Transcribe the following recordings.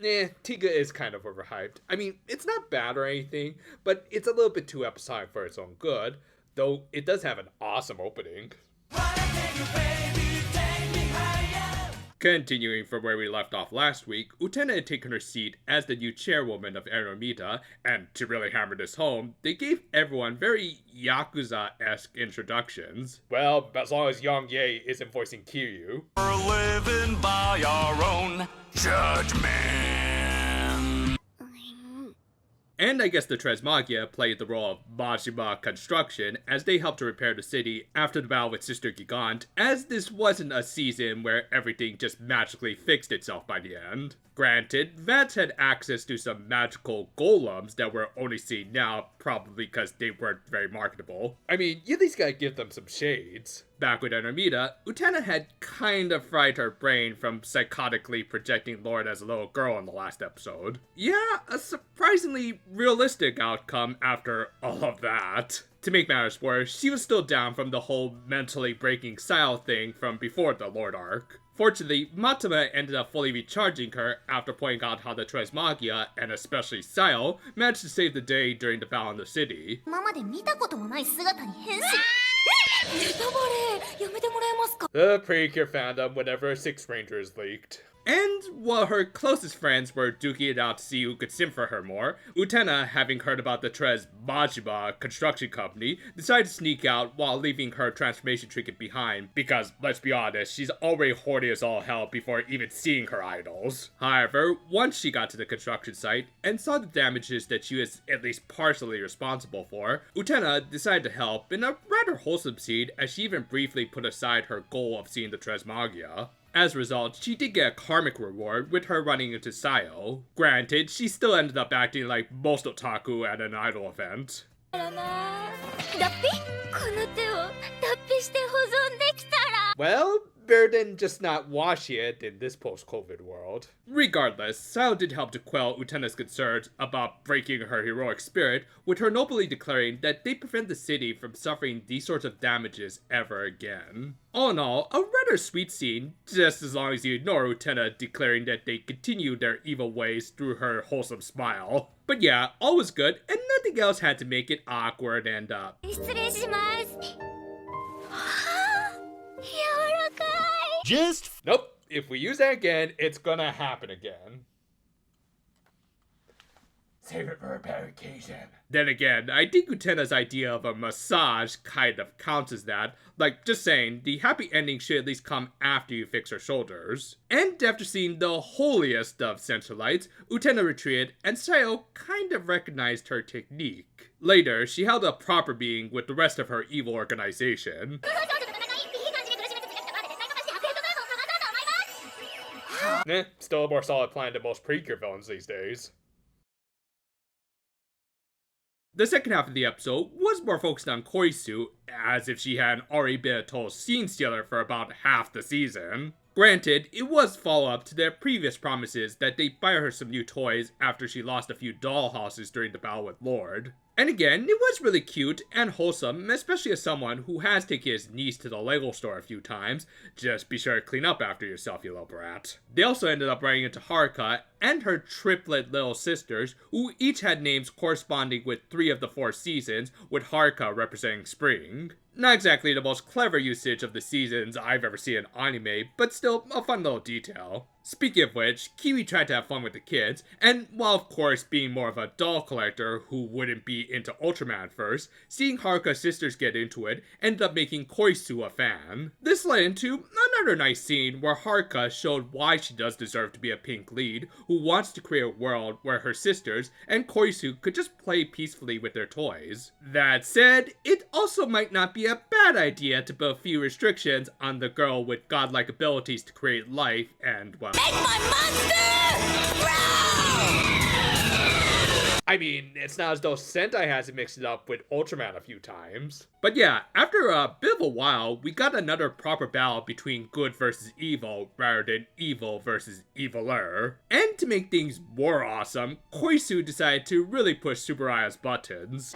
Tiga is kind of overhyped. I mean, it's not bad or anything, but it's a little bit too episodic for its own good, though it does have an awesome opening. Continuing from where we left off last week, Utena had taken her seat as the new chairwoman of Eromita, and to really hammer this home, they gave everyone very Yakuza-esque introductions. Well, as long as Yang Ye isn't voicing Kiryu. We're living by our own judgment. And I guess the Tresmagia played the role of Majima Construction as they helped to repair the city after the battle with Sister Gigant, as this wasn't a season where everything just magically fixed itself by the end. Granted, Vance had access to some magical golems that we're only seeing now, probably because they weren't very marketable. I mean, you at least gotta give them some shades. Back with Ermita, Utena had kind of fried her brain from psychotically projecting Lord as a little girl in the last episode. Yeah, a surprisingly realistic outcome after all of that. To make matters worse, she was still down from the whole mentally breaking Sile thing from before the Lord arc. Fortunately, Matama ended up fully recharging her after pointing out how the Tresmagia, and especially Sile, managed to save the day during the battle in the city. The Precure fandom whenever a Six Ranger is leaked. And while her closest friends were duking it out to see who could sim for her more, Utena, having heard about the Tres Majima construction company, decided to sneak out while leaving her transformation trinket behind, because, let's be honest, she's already horny as all hell before even seeing her idols. However, once she got to the construction site, and saw the damages that she was at least partially responsible for, Utena decided to help in a rather wholesome scene as she even briefly put aside her goal of seeing the Tresmagia. As a result, she did get a karmic reward with her running into Sayo. Granted, she still ended up acting like most otaku at an idol event. Well, better than just not watching it in this post-COVID world. Regardless, Sayo did help to quell Utena's concerns about breaking her heroic spirit, with her nobly declaring that they prevent the city from suffering these sorts of damages ever again. All in all, a rather sweet scene, just as long as you ignore Utena declaring that they continue their evil ways through her wholesome smile. But yeah, all was good, and nothing else had to make it awkward and Nope, if we use that again, it's gonna happen again. Save it for a better occasion. Then again, I think Utena's idea of a massage kind of counts as that. Like, just saying, the happy ending should at least come after you fix her shoulders. And after seeing the holiest of Centralites, Utena retreated, and Sayo kind of recognized her technique. Later, she held a proper meeting with the rest of her evil organization. Still a more solid plan than most Precure villains these days. The second half of the episode was more focused on Koisu, as if she hadn't already been a total scene stealer for about half the season. Granted, it was follow-up to their previous promises that they'd buy her some new toys after she lost a few dollhouses during the battle with Lord. And again, it was really cute and wholesome, especially as someone who has taken his niece to the Lego store a few times. Just be sure to clean up after yourself, you little brat. They also ended up running into Haruka and her triplet little sisters, who each had names corresponding with 3 of the 4 seasons, with Haruka representing spring. Not exactly the most clever usage of the seasons I've ever seen in anime, but still a fun little detail. Speaking of which, Kiwi tried to have fun with the kids, and while of course being more of a doll collector who wouldn't be into Ultraman at first, seeing Haruka's sisters get into it ended up making Koisu a fan. This led into another nice scene where Haruka showed why she does deserve to be a pink lead, who wants to create a world where her sisters and Koisu could just play peacefully with their toys. That said, it also might not be a bad idea to put a few restrictions on the girl with godlike abilities to create life and, well, make my monster grow! I mean, it's not as though Sentai hasn't mixed it up with Ultraman a few times. But yeah, after a bit of a while, we got another proper battle between good versus evil, rather than evil versus eviler. And to make things more awesome, Koisu decided to really push Tsuburaya's buttons.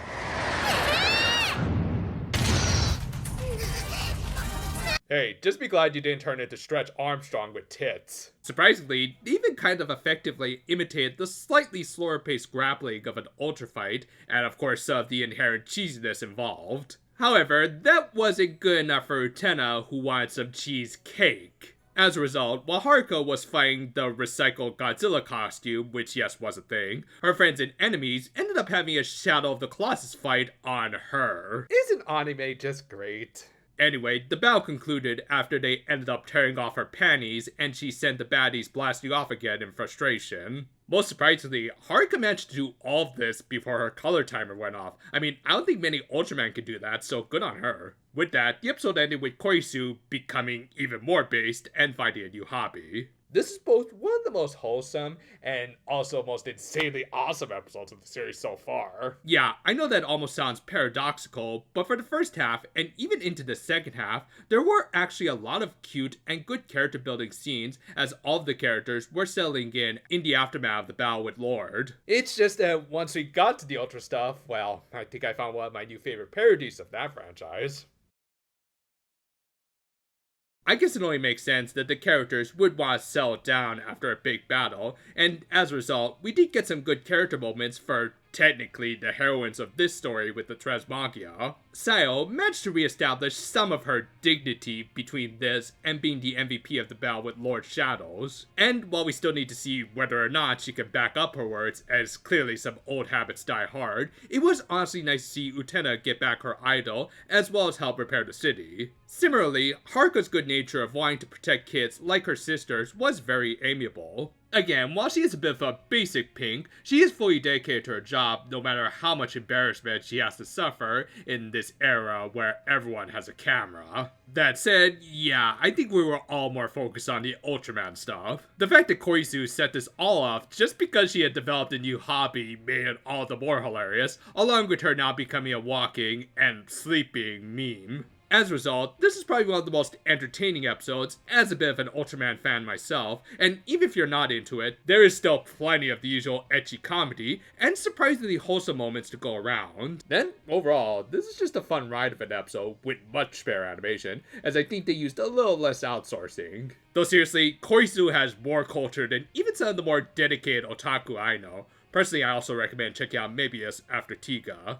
Hey, just be glad you didn't turn into Stretch Armstrong with tits. Surprisingly, they even kind of effectively imitated the slightly slower paced grappling of an Ultra fight, and of course the inherent cheesiness involved. However, that wasn't good enough for Utena, who wanted some cheesecake. As a result, while Haruka was fighting the recycled Godzilla costume, which yes was a thing, her friends and enemies ended up having a Shadow of the Colossus fight on her. Isn't anime just great? Anyway, the battle concluded after they ended up tearing off her panties and she sent the baddies blasting off again in frustration. Most surprisingly, Haruka managed to do all of this before her color timer went off. I mean, I don't think many Ultraman could do that, so good on her. With that, the episode ended with Koisu becoming even more based and finding a new hobby. This is both one of the most wholesome and also most insanely awesome episodes of the series so far. Yeah, I know that almost sounds paradoxical, but for the first half, and even into the second half, there were actually a lot of cute and good character building scenes as all of the characters were settling in the aftermath of the battle with Lord. It's just that once we got to the Ultra stuff, well, I think I found one of my new favorite parodies of that franchise. I guess it only makes sense that the characters would want to settle down after a big battle, and as a result, we did get some good character moments for technically the heroines of this story with the Transmagia. Sayo managed to reestablish some of her dignity between this and being the MVP of the battle with Lord Shadows. And while we still need to see whether or not she can back up her words, as clearly some old habits die hard, it was honestly nice to see Utena get back her idol, as well as help repair the city. Similarly, Haruka's good nature of wanting to protect kids like her sisters was very amiable. Again, while she is a bit of a basic pink, she is fully dedicated to her job no matter how much embarrassment she has to suffer in this era where everyone has a camera. That said, yeah, I think we were all more focused on the Ultraman stuff. The fact that Koizu set this all off just because she had developed a new hobby made it all the more hilarious, along with her now becoming a walking and sleeping meme. As a result, this is probably one of the most entertaining episodes, as a bit of an Ultraman fan myself, and even if you're not into it, there is still plenty of the usual ecchi comedy, and surprisingly wholesome moments to go around. Then, overall, this is just a fun ride of an episode with much better animation, as I think they used a little less outsourcing. Though seriously, Koizu has more culture than even some of the more dedicated otaku I know. Personally, I also recommend checking out Mebius after Tiga.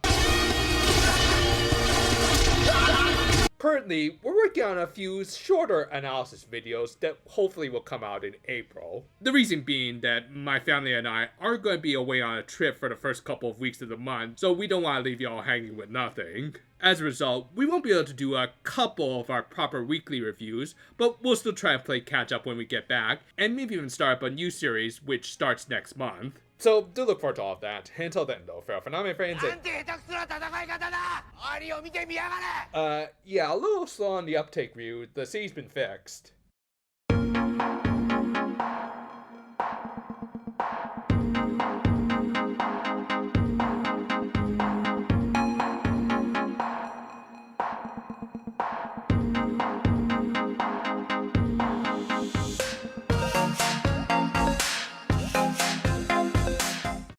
Currently, we're working on a few shorter analysis videos that hopefully will come out in April. The reason being that my family and I are going to be away on a trip for the first couple of weeks of the month, so we don't want to leave y'all hanging with nothing. As a result, we won't be able to do a couple of our proper weekly reviews, but we'll still try and play catch up when we get back, and maybe even start up a new series which starts next month. So do look forward to all of that. Until then though, farewell for now my friends. Yeah, a little slow on the uptake view. The city's been fixed.